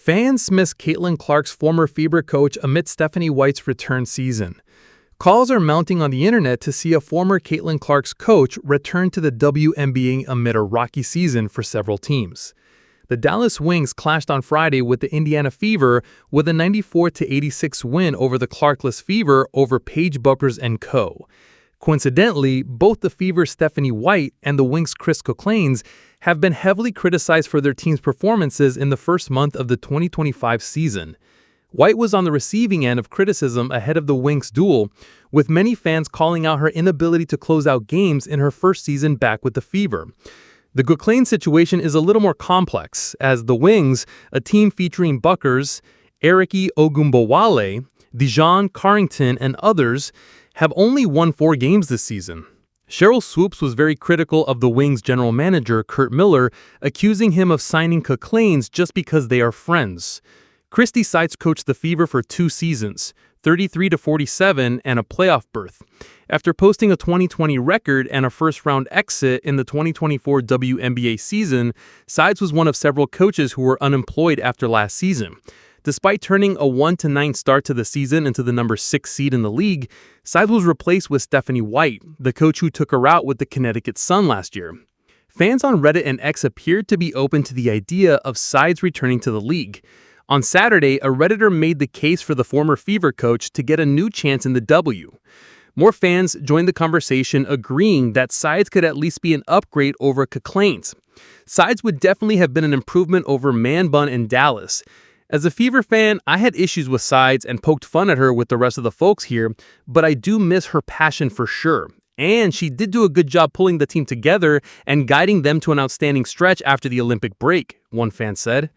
Fans miss Caitlin Clark's former Fever coach amid Stephanie White's return season. Calls are mounting on the internet to see a former Caitlin Clark's coach return to the WNBA amid a rocky season for several teams. The Dallas Wings clashed on Friday with the Indiana Fever with a 94-86 win over the Clarkless Fever over Paige Bueckers and co. Coincidentally, both the Fever's Stephanie White and the Wings' Chris Koclanes have been heavily criticized for their team's performances in the first month of the 2025 season. White was on the receiving end of criticism ahead of the Wings duel, with many fans calling out her inability to close out games in her first season back with the Fever. The Koclanes situation is a little more complex, as the Wings, a team featuring Bueckers, Eriki Ogunbowale, Dijon Carrington, and others, have only won 4 games this season. Sheryl Swoopes was very critical of the Wings' general manager, Curt Miller, accusing him of signing Koclanes just because they are friends. Christie Sides coached the Fever for 2 seasons, 33-47 and a playoff berth. After posting a 2020 record and a first-round exit in the 2024 WNBA season, Sides was one of several coaches who were unemployed after last season. Despite turning a 1-9 start to the season into the number 6 seed in the league, Sides was replaced with Stephanie White, the coach who took her out with the Connecticut Sun last year. Fans on Reddit and X appeared to be open to the idea of Sides returning to the league. On Saturday, a Redditor made the case for the former Fever coach to get a new chance in the W. More fans joined the conversation, agreeing that Sides could at least be an upgrade over Koclanes. Sides would definitely have been an improvement over Man Bun in Dallas. As a Fever fan, I had issues with Sides and poked fun at her with the rest of the folks here, but I do miss her passion for sure. And she did do a good job pulling the team together and guiding them to an outstanding stretch after the Olympic break, one fan said.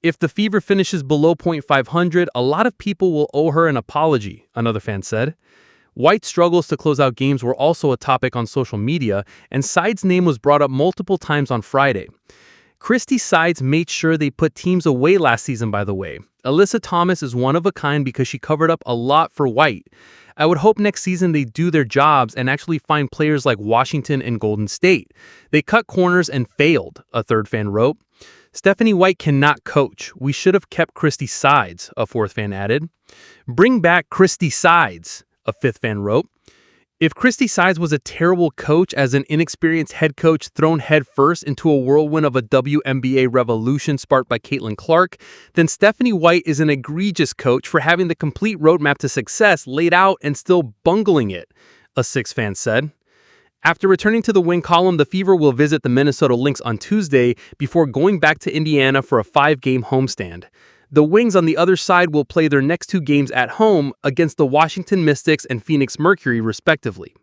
If the Fever finishes below .500, a lot of people will owe her an apology, another fan said. White's struggles to close out games were also a topic on social media, and Sides' name was brought up multiple times on Friday. Christie Sides made sure they put teams away last season, by the way. Alyssa Thomas is one of a kind because she covered up a lot for White. I would hope next season they do their jobs and actually find players like Washington and Golden State. They cut corners and failed, a third fan wrote. Stephanie White cannot coach. We should have kept Christie Sides, a fourth fan added. Bring back Christie Sides, a fifth fan wrote. If Christie Sides was a terrible coach as an inexperienced head coach thrown headfirst into a whirlwind of a WNBA revolution sparked by Caitlin Clark, then Stephanie White is an egregious coach for having the complete roadmap to success laid out and still bungling it, a sixth fan said. After returning to the win column, the Fever will visit the Minnesota Lynx on Tuesday before going back to Indiana for a 5-game homestand. The Wings on the other side will play their next 2 games at home against the Washington Mystics and Phoenix Mercury, respectively.